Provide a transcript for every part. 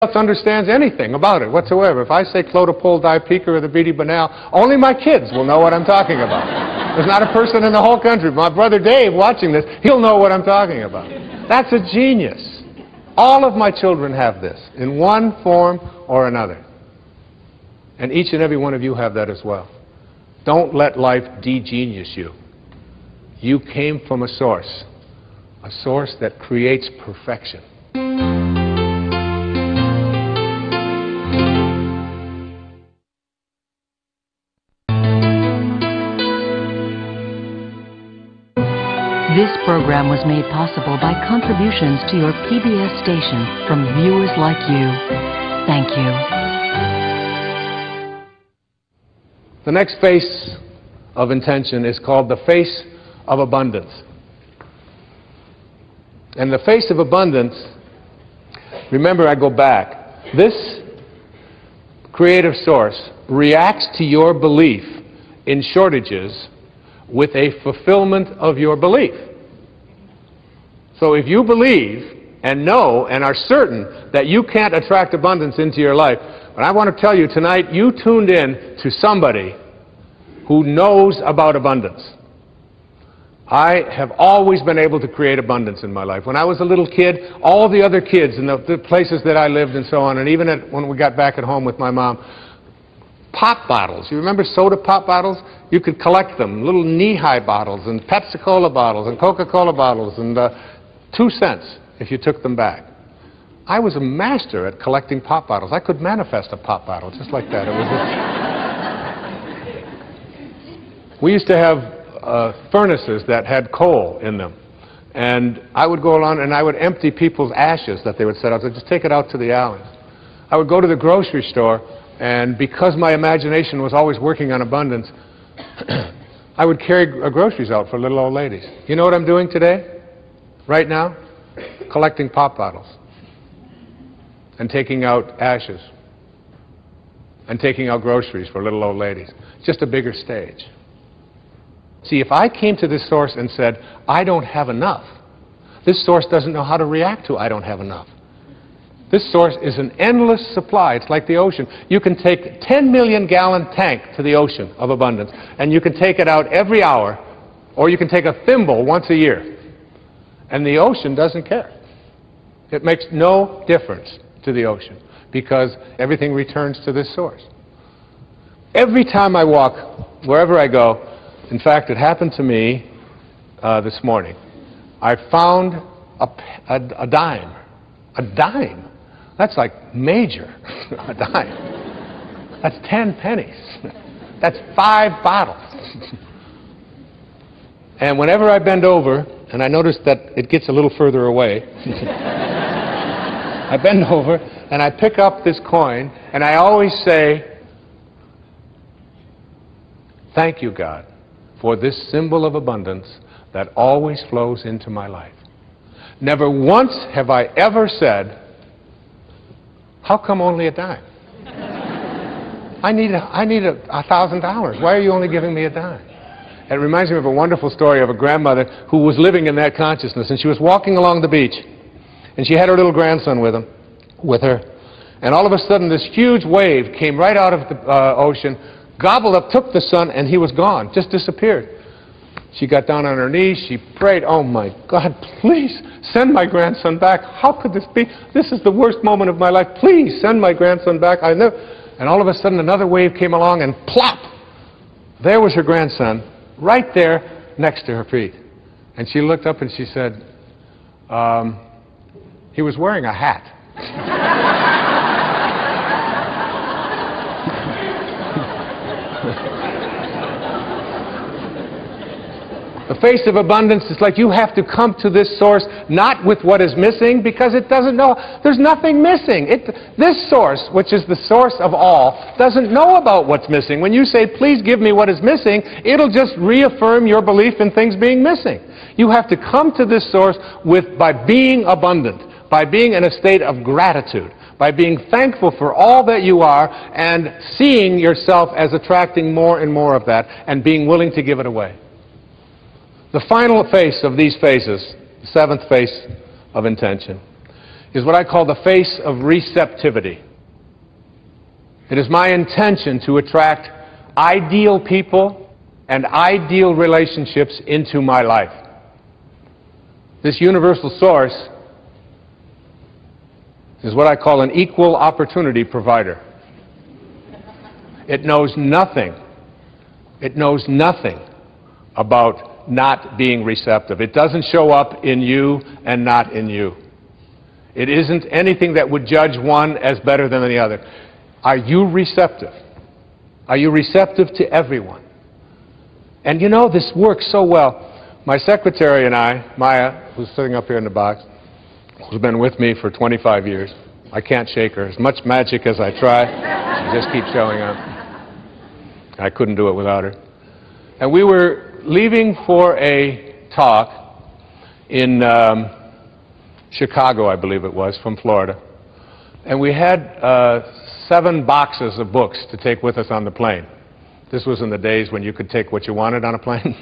else understands anything about it whatsoever. If I say clodopole dipeka or the beady banal, only my kids will know what I'm talking about. There's not a person in the whole country. My brother Dave watching this, he'll know what I'm talking about. That's a genius. All of my children have this in one form or another. And each and every one of you have that as well. Don't let life de-genius you. You came from a source that creates perfection. This program was made possible by contributions to your PBS station from viewers like you. Thank you. The next face of intention is called the face of abundance. And the face of abundance, remember, I go back. This creative source reacts to your belief in shortages with a fulfillment of your belief. So if you believe and know and are certain that you can't attract abundance into your life, but I want to tell you tonight, you tuned in to somebody who knows about abundance. I have always been able to create abundance in my life. When I was a little kid, all the other kids in the places that I lived and so on, and even when we got back at home with my mom, pop bottles. You remember soda pop bottles? You could collect them, little knee-high bottles and Pepsi-Cola bottles and Coca-Cola bottles, and 2 cents if you took them back. I was a master at collecting pop bottles. I could manifest a pop bottle just like that. It was we used to have furnaces that had coal in them, and I would go along and I would empty people's ashes that they would set out. So just take it out to the alleys. I would go to the grocery store, and because my imagination was always working on abundance, I would carry groceries out for little old ladies. You know what I'm doing today? Right now? Collecting pop bottles and taking out ashes and taking out groceries for little old ladies. Just a bigger stage. See, if I came to this source and said, I don't have enough, this source doesn't know how to react to I don't have enough. This source is an endless supply. It's like the ocean. You can take a 10 million gallon tank to the ocean of abundance, and you can take it out every hour, or you can take a thimble once a year. And the ocean doesn't care. It makes no difference to the ocean because everything returns to this source. Every time I walk, wherever I go, in fact, it happened to me this morning. I found a dime. A dime? That's like major. A dime. That's 10 pennies. That's 5 bottles. And whenever I bend over, and I notice that it gets a little further away, I bend over and I pick up this coin, and I always say, thank you, God, for this symbol of abundance that always flows into my life. Never once have I ever said, how come only a dime? I need $1,000. Why are you only giving me a dime? It reminds me of a wonderful story of a grandmother who was living in that consciousness, and she was walking along the beach, and she had her little grandson with her, and all of a sudden this huge wave came right out of the ocean, gobbled up, took the son, and he was gone, just disappeared. She got down on her knees, she prayed, oh my God, please send my grandson back. How could this be? This is the worst moment of my life. Please send my grandson back. And all of a sudden another wave came along, and plop, there was her grandson, right there next to her feet. And she looked up and she said, he was wearing a hat. The face of abundance is like you have to come to this source not with what is missing, because it doesn't know. There's nothing missing. This source, which is the source of all, doesn't know about what's missing. When you say, please give me what is missing, it'll just reaffirm your belief in things being missing. You have to come to this source by being abundant, by being in a state of gratitude, by being thankful for all that you are and seeing yourself as attracting more and more of that and being willing to give it away. The final face of these phases, the 7th face of intention, is what I call the face of receptivity. It is my intention to attract ideal people and ideal relationships into my life. This universal source is what I call an equal opportunity provider. It knows nothing about not being receptive. It doesn't show up in you and not in you. It isn't anything that would judge one as better than the other. Are you receptive? Are you receptive to everyone? And you know, this works so well. My secretary and I, Maya, who's sitting up here in the box, who's been with me for 25 years. I can't shake her. As much magic as I try, she just keeps showing up. I couldn't do it without her. And we were leaving for a talk in Chicago, I believe it was, from Florida. And we had 7 boxes of books to take with us on the plane. This was in the days when you could take what you wanted on a plane.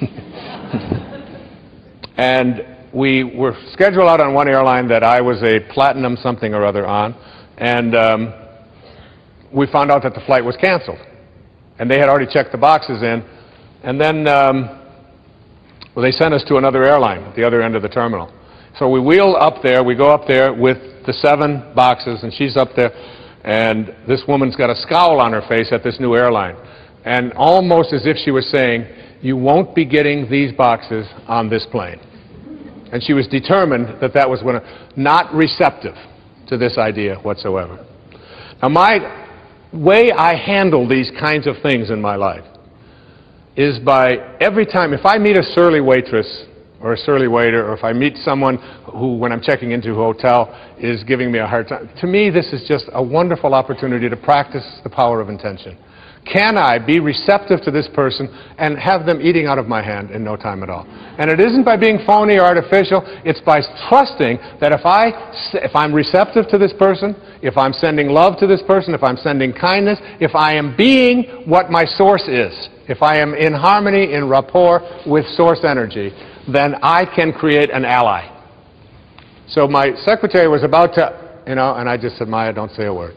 And we were scheduled out on one airline that I was a platinum something or other on, and we found out that the flight was canceled. And they had already checked the boxes in, and then well, they sent us to another airline at the other end of the terminal. So we wheel up there, we go up there with the 7 boxes, and she's up there, and this woman's got a scowl on her face at this new airline, and almost as if she was saying, you won't be getting these boxes on this plane. And she was determined that that was not receptive to this idea whatsoever. Now, my way I handle these kinds of things in my life is by every time, if I meet a surly waitress or a surly waiter, or if I meet someone who, when I'm checking into a hotel, is giving me a hard time, to me this is just a wonderful opportunity to practice the power of intention. Can I be receptive to this person and have them eating out of my hand in no time at all? And it isn't by being phony or artificial, it's by trusting that if I'm receptive to this person, if I'm sending love to this person, if I'm sending kindness, if I am being what my source is, if I am in harmony, in rapport with source energy, then I can create an ally. So my secretary was about to, and I just said, Maya, don't say a word.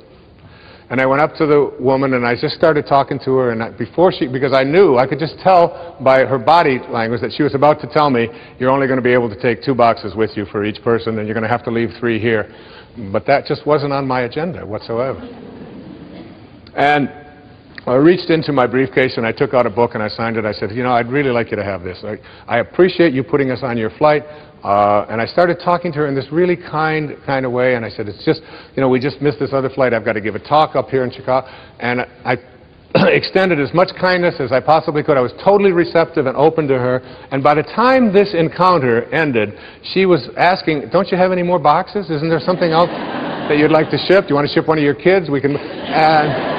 And I went up to the woman and I just started talking to her, and because I knew, I could just tell by her body language that she was about to tell me, you're only going to be able to take 2 boxes with you for each person, and you're going to have to leave 3 here. But that just wasn't on my agenda whatsoever. And I reached into my briefcase and I took out a book and I signed it. I said, I'd really like you to have this. I appreciate you putting us on your flight. And I started talking to her in this really kind of way, and I said, it's just, we just missed this other flight. I've got to give a talk up here in Chicago. And I extended as much kindness as I possibly could. I was totally receptive and open to her. And by the time this encounter ended, she was asking, don't you have any more boxes? Isn't there something else that you'd like to ship? Do you want to ship one of your kids? We can... And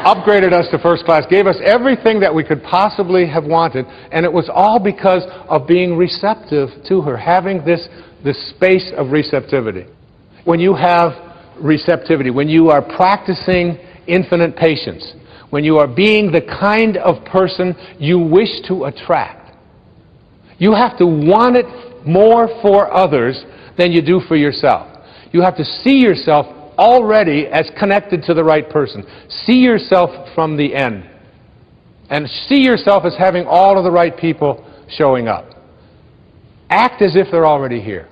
upgraded us to first class, gave us everything that we could possibly have wanted, and it was all because of being receptive to her, having this space of receptivity. When you have receptivity, when you are practicing infinite patience, when you are being the kind of person you wish to attract, you have to want it more for others than you do for yourself. You have to see yourself already as connected to the right person. See yourself from the end. And see yourself as having all of the right people showing up. Act as if they're already here.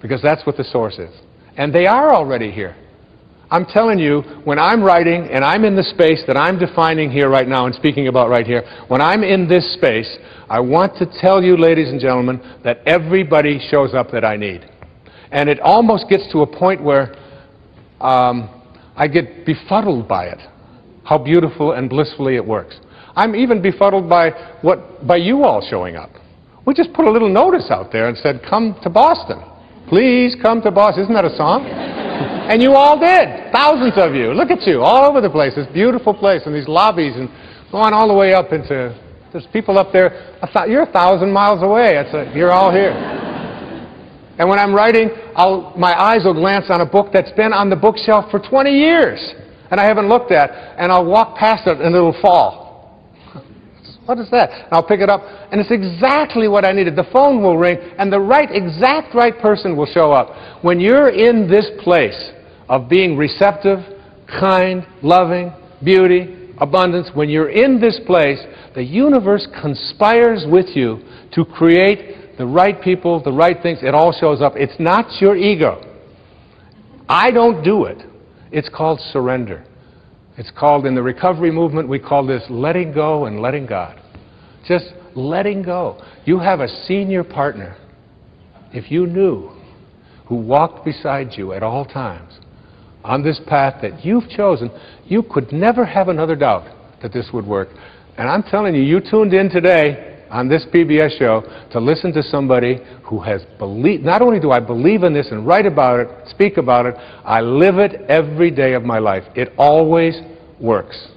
Because that's what the source is. And they are already here. I'm telling you, when I'm writing and I'm in the space that I'm defining here right now and speaking about right here, when I'm in this space, I want to tell you, ladies and gentlemen, that everybody shows up that I need. And it almost gets to a point where I get befuddled by it, how beautiful and blissfully it works. I'm even befuddled by you all showing up. We just put a little notice out there and said, come to Boston. Please come to Boston. Isn't that a song? And you all did. Thousands of you. Look at you, all over the place. This beautiful place and these lobbies and going all the way up into, there's people up there, you're 1,000 miles away. You're all here. And when I'm writing, my eyes will glance on a book that's been on the bookshelf for 20 years and I haven't looked at, and I'll walk past it and it'll fall. What is that? And I'll pick it up, and it's exactly what I needed. The phone will ring, and the exact right person will show up. When you're in this place of being receptive, kind, loving, beauty, abundance, when you're in this place, the universe conspires with you to create the right people, the right things. It all shows up. It's not your ego. I don't do it. It's called surrender. It's called, in the recovery movement, we call this letting go and letting God. Just letting go. You have a senior partner, if you knew, who walked beside you at all times on this path that you've chosen. You could never have another doubt that this would work. And I'm telling you, you tuned in today on this PBS show to listen to somebody who has believed. Not only do I believe in this and write about it, speak about it, I live it every day of my life. It always works.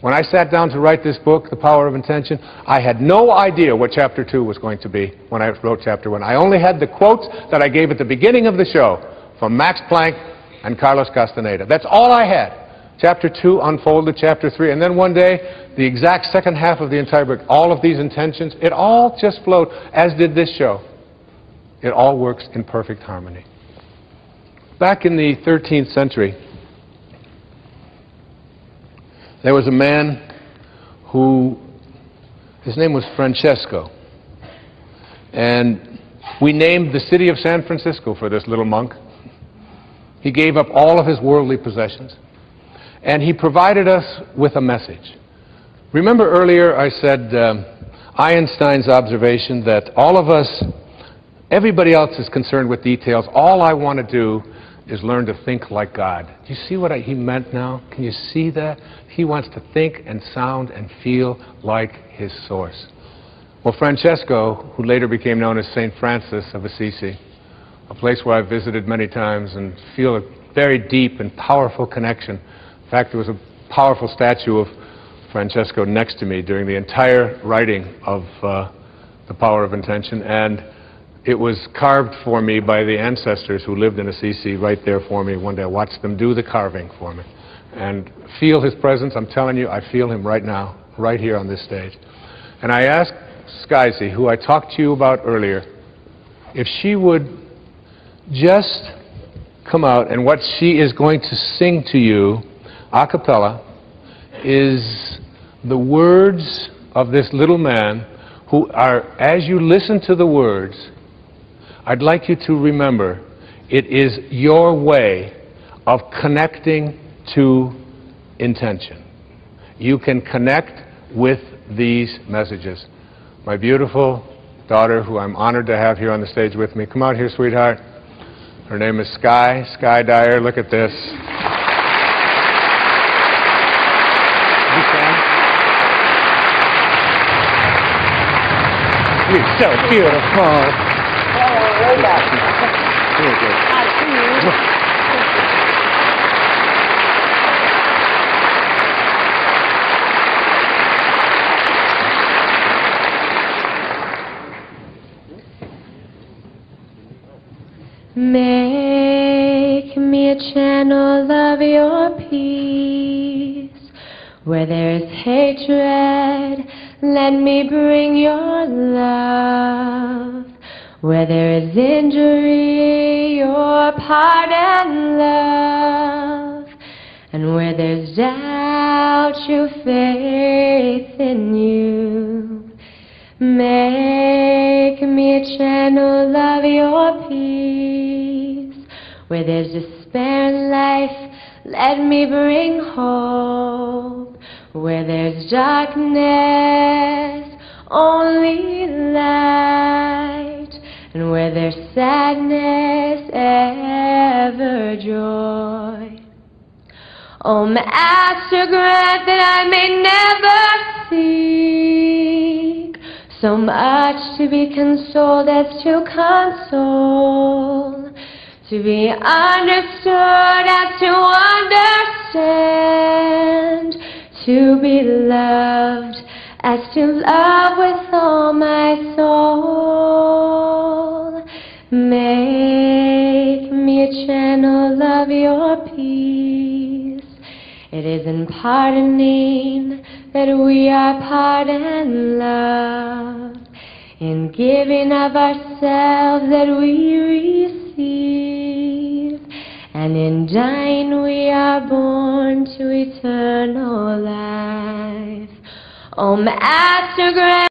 When I sat down to write this book, The Power of Intention, I had no idea what Chapter 2 was going to be when I wrote Chapter 1. I only had the quotes that I gave at the beginning of the show from Max Planck and Carlos Castaneda. That's all I had. Chapter 2 unfolded Chapter 3, and then one day, the exact second half of the entire book, all of these intentions, it all just flowed, as did this show. It all works in perfect harmony. Back in the 13th century, there was a man who, his name was Francesco, and we named the city of San Francisco for this little monk. He gave up all of his worldly possessions, and he provided us with a message. Remember earlier I said Einstein's observation that all of us, everybody else is concerned with details. All I want to do is learn to think like God. Do you see what he meant now? Can you see that? He wants to think and sound and feel like his source. Well, Francesco, who later became known as St. Francis of Assisi, a place where I've visited many times and feel a very deep and powerful connection. In fact, there was a powerful statue of Francesco next to me during the entire writing of The Power of Intention, and it was carved for me by the ancestors who lived in Assisi right there for me. One day I watched them do the carving for me and feel his presence. I'm telling you, I feel him right now, right here on this stage. And I asked Skyzy, who I talked to you about earlier, if she would just come out, and what she is going to sing to you a cappella is the words of this little man who are, as you listen to the words, I'd like you to remember it is your way of connecting to intention. You can connect with these messages. My beautiful daughter, who I'm honored to have here on the stage with me, come out here, sweetheart. Her name is Sky Dyer. Look at this. You're so beautiful. Make me a channel of your peace. Where there is hatred, let me bring your love. Where there is injury, your pardon, love. And where there's doubt, your faith in you. Make me a channel of your peace. Where there's despair in life, let me bring hope. Where there's darkness, only light. And where there's sadness, ever joy. Oh, Master, grant that I may never seek so much to be consoled as to console, to be understood as to understand, to be loved as to love with all my soul. Make me a channel of your peace. It is in pardoning that we are part and love, in giving of ourselves that we receive, and in dying we are born to eternal life. O Master, grant